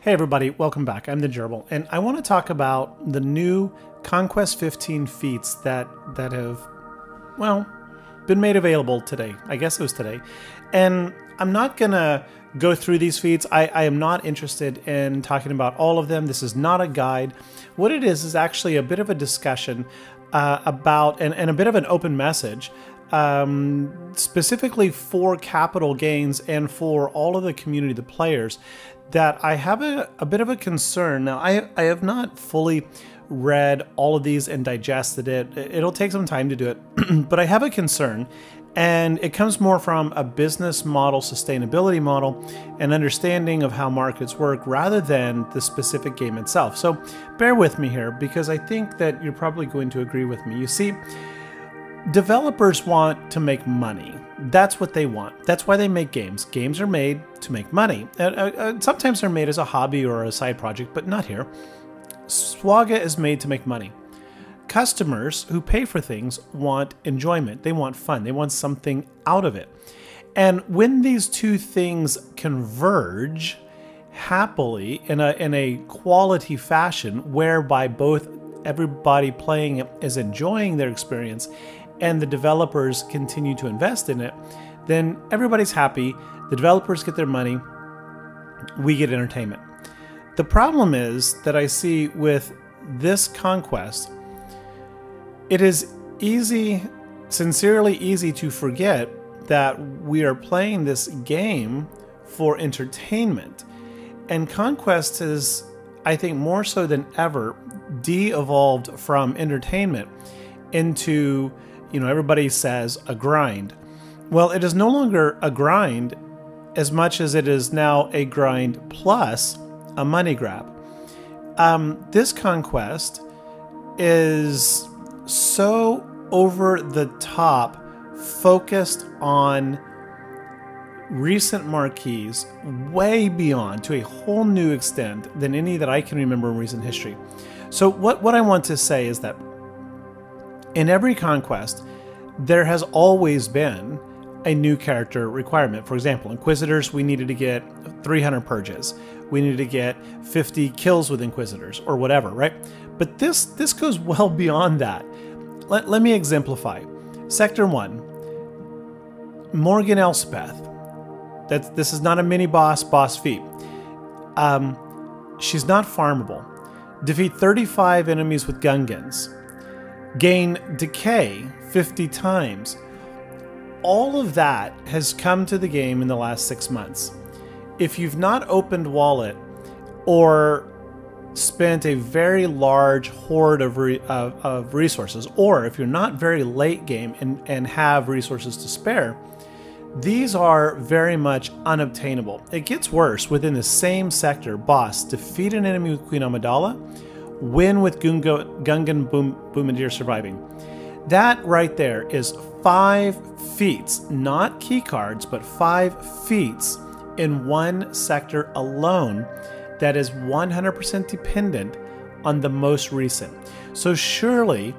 Hey everybody, welcome back. I'm the Gerbil, and I want to talk about the new Conquest 15 feats that have, well, been made available today. I guess it was today. And I'm not going to go through these feats. I am not interested in talking about all of them. This is not a guide. What it is actually a bit of a discussion about, and a bit of an open message, specifically for capital gains and for all of the community, the players, that I have a bit of a concern. Now, I have not fully read all of these and digested it. It'll take some time to do it, but I have a concern, and it comes more from a business model, sustainability model, and understanding of how markets work rather than the specific game itself. So bear with me here, because I think that you're probably going to agree with me. You see, developers want to make money. That's what they want. That's why they make games. Games are made to make money. Sometimes they're made as a hobby or a side project, but not here. SWGOH is made to make money. Customers who pay for things want enjoyment. They want fun. They want something out of it. And when these two things converge happily in a quality fashion, whereby both everybody playing it is enjoying their experience and the developers continue to invest in it, then everybody's happy, the developers get their money, we get entertainment. The problem is that I see with this Conquest, it is easy, sincerely easy to forget that we are playing this game for entertainment. And Conquest is, I think, more so than ever, de-evolved from entertainment into, everybody says a grind. Well, it is no longer a grind as much as it is now a grind plus a money grab. This Conquest is so over the top, focused on recent marquees, way beyond, to a whole new extent than any that I can remember in recent history. So what I want to say is that in every Conquest, there has always been a new character requirement. For example, Inquisitors, we needed to get 300 purges. We needed to get 50 kills with Inquisitors, or whatever, right? But this goes well beyond that. Let me exemplify. Sector 1, Morgan Elspeth. This is not a mini-boss feat. She's not farmable. Defeat 35 enemies with Gungans. Gain decay 50 times. All of that has come to the game in the last 6 months. If you've not opened Wallet or spent a very large hoard of resources, or if you're not very late game and have resources to spare, these are very much unobtainable. It gets worse. Within the same sector, boss, defeat an enemy with Queen Amidala, win with Gungan Bombardier surviving. That right there is 5 feats, not key cards, but 5 feats in one sector alone that is 100% dependent on the most recent. So surely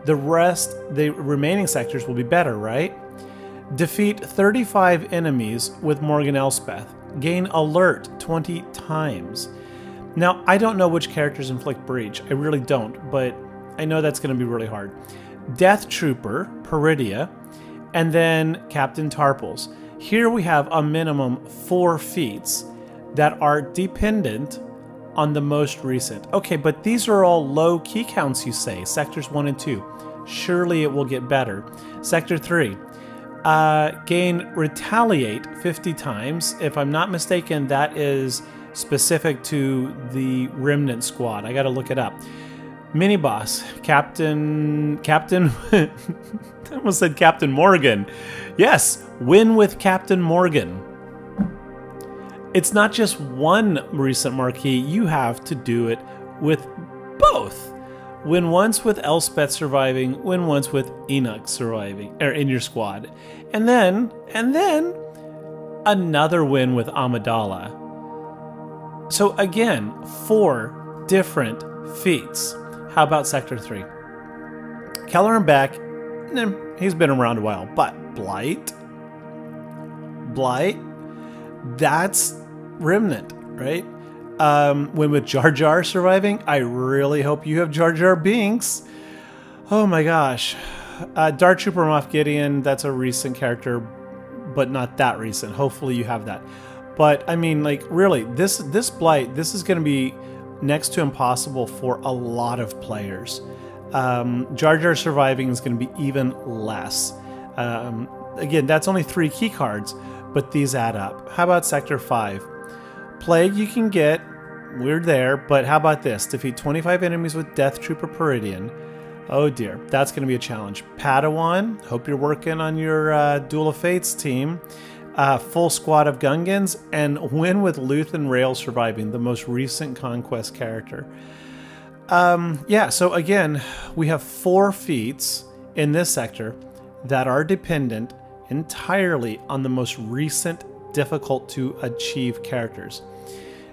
the remaining sectors will be better, right? Defeat 35 enemies with Morgan Elspeth. Gain alert 20 times. Now, I don't know which characters inflict breach. I really don't, but I know that's going to be really hard. Death Trooper, Peridia, and then Captain Tarpals. Here we have a minimum 4 feats that are dependent on the most recent. Okay, but these are all low key counts, you say. Sectors 1 and 2. Surely it will get better. Sector 3. Gain Retaliate 50 times. If I'm not mistaken, that is specific to the Remnant Squad. I gotta look it up. Mini boss, Captain I almost said Captain Morgan. Yes, win with Captain Morgan. It's not just one recent marquee, you have to do it with both. Win once with Elspeth surviving, win once with Enoch surviving, or in your squad. And then another win with Amidala. So again, 4 different feats. How about Sector 3? Keller and Beck, he's been around a while, but Blight, that's Remnant, right? when with Jar Jar surviving, I really hope you have Jar Jar Binks. Oh my gosh. Dark Trooper Moff Gideon, that's a recent character, but not that recent. Hopefully you have that. But I mean, like, really, this Blight, this is going to be next to impossible for a lot of players. Jar Jar surviving is going to be even less. Again, that's only 3 key cards, but these add up. How about Sector 5? Plague you can get, we're there, but how about this? Defeat 25 enemies with Death Trooper Peridian. Oh dear, that's going to be a challenge. Padawan, hope you're working on your Duel of Fates team. Full squad of Gungans, and win with Luthen Rail surviving, the most recent Conquest character. Yeah, so again, we have 4 feats in this sector that are dependent entirely on the most recent difficult to achieve characters.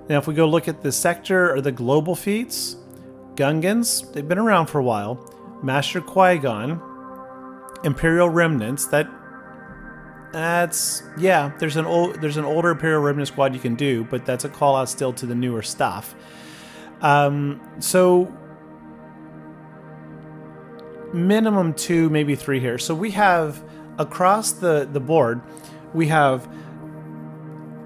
Now, if we go look at the sector or the global feats, Gungans, they've been around for a while. Master Qui-Gon, Imperial Remnants, that's yeah, there's an older Imperial Remnant squad you can do, but that's a call out still to the newer stuff. So minimum 2, maybe 3 here. So we have across the board, we have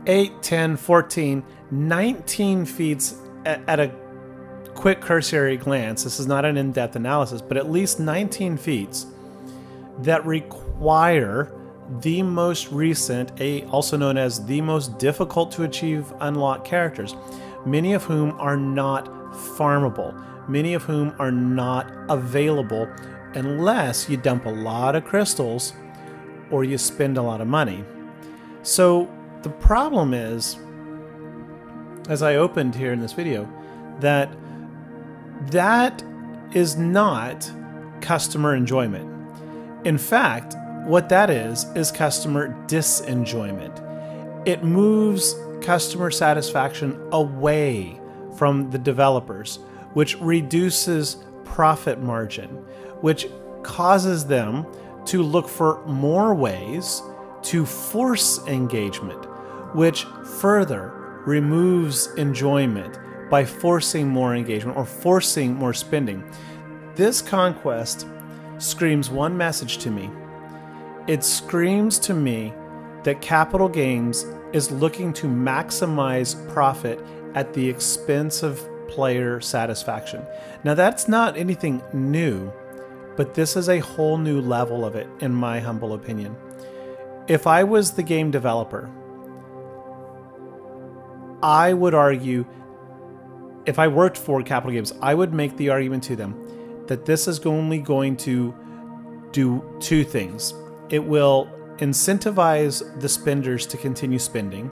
8, 10, 14, 19 feats at a quick cursory glance. This is not an in-depth analysis, but at least 19 feats that require the most recent, also known as the most difficult to achieve unlock characters, many of whom are not farmable, many of whom are not available unless you dump a lot of crystals or you spend a lot of money. So the problem is, as I opened here in this video, that is not customer enjoyment. In fact, what that is customer disenjoyment. It moves customer satisfaction away from the developers, which reduces profit margin, which causes them to look for more ways to force engagement, which further removes enjoyment by forcing more engagement or forcing more spending. This Conquest screams one message to me. It screams to me that Capital Games is looking to maximize profit at the expense of player satisfaction. Now, that's not anything new, but this is a whole new level of it, in my humble opinion. If I was the game developer, I would argue, if I worked for Capital Games, I would make the argument to them that this is only going to do 2 things. It will incentivize the spenders to continue spending.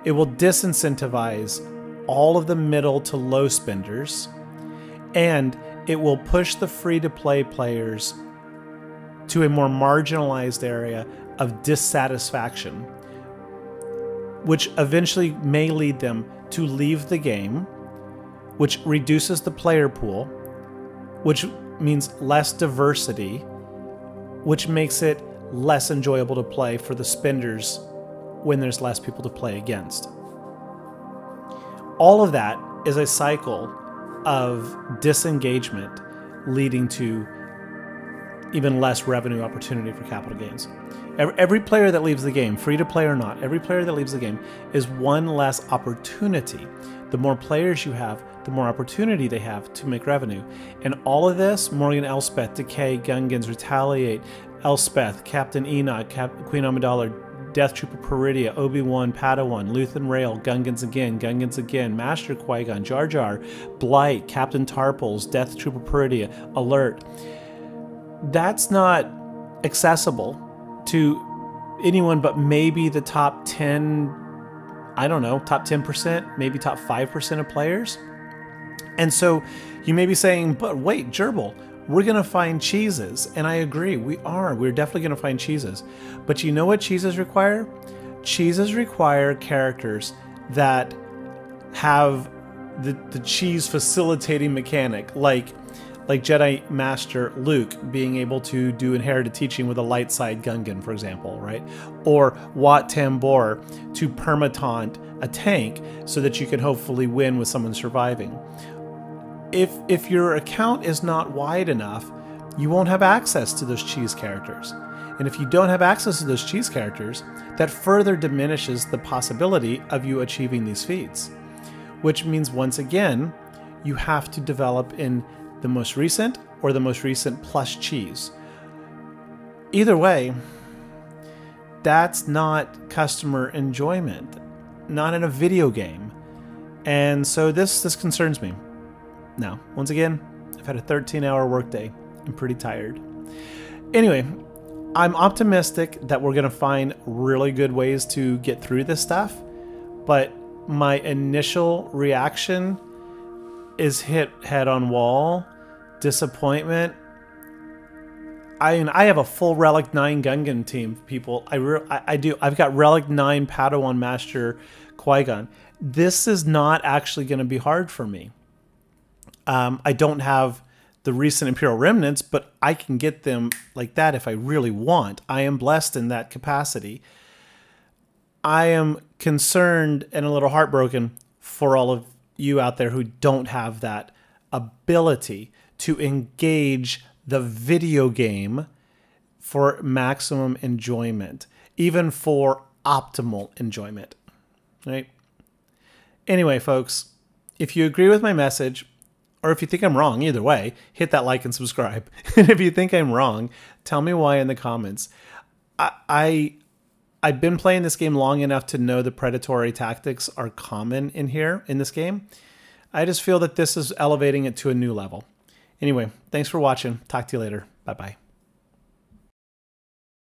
It will disincentivize all of the middle to low spenders. And it will push the free-to-play players to a more marginalized area of dissatisfaction, which eventually may lead them to leave the game, which reduces the player pool, which means less diversity, which makes it less enjoyable to play for the spenders when there's less people to play against. All of that is a cycle of disengagement leading to even less revenue opportunity for Capital Games. Every player that leaves the game, free to play or not, every player that leaves the game is one less opportunity. The more players you have, the more opportunity they have to make revenue. And all of this, Morgan Elspeth, Decay, Gungans, Retaliate, Elspeth, Captain Enoch, Queen Amidala, Death Trooper Peridia, Obi-Wan, Padawan, Luthen Rail, Gungans again, Master Qui-Gon, Jar Jar, Blight, Captain Tarples, Death Trooper Peridia, Alert. That's not accessible to anyone but maybe the top 10, I don't know, top 10%, maybe top 5% of players. And so you may be saying, but wait, Gerbil, we're going to find cheeses. And I agree, we're definitely going to find cheeses. But you know what cheeses require? Cheeses require characters that have the cheese facilitating mechanic. Like, like Jedi Master Luke being able to do inherited teaching with a light side Gungan, for example, right? Or Wat Tambor to permataunt a tank so that you can hopefully win with someone surviving. If your account is not wide enough, you won't have access to those cheese characters. And if you don't have access to those cheese characters, that further diminishes the possibility of you achieving these feats. Which means, once again, you have to develop in the most recent or the most recent plus cheese. Either way, that's not customer enjoyment, not in a video game. And so this concerns me. Now, once again, I've had a 13-hour workday. I'm pretty tired. Anyway, I'm optimistic that we're going to find really good ways to get through this stuff, but my initial reaction is hit head on wall, disappointment. I have a full Relic 9 Gungan team, people. I do. I've got Relic 9 Padawan Master Qui-Gon. This is not actually going to be hard for me. I don't have the recent Imperial Remnants, but I can get them like that if I really want. I am blessed in that capacity. I am concerned and a little heartbroken for all of you out there who don't have that ability to engage the video game for maximum enjoyment, even for optimal enjoyment, right? Anyway, folks, if you agree with my message, or if you think I'm wrong, either way, hit that like and subscribe. And if you think I'm wrong, tell me why in the comments. I've been playing this game long enough to know the predatory tactics are common in here in this game. I just feel that this is elevating it to a new level. Anyway, thanks for watching. Talk to you later. Bye-bye.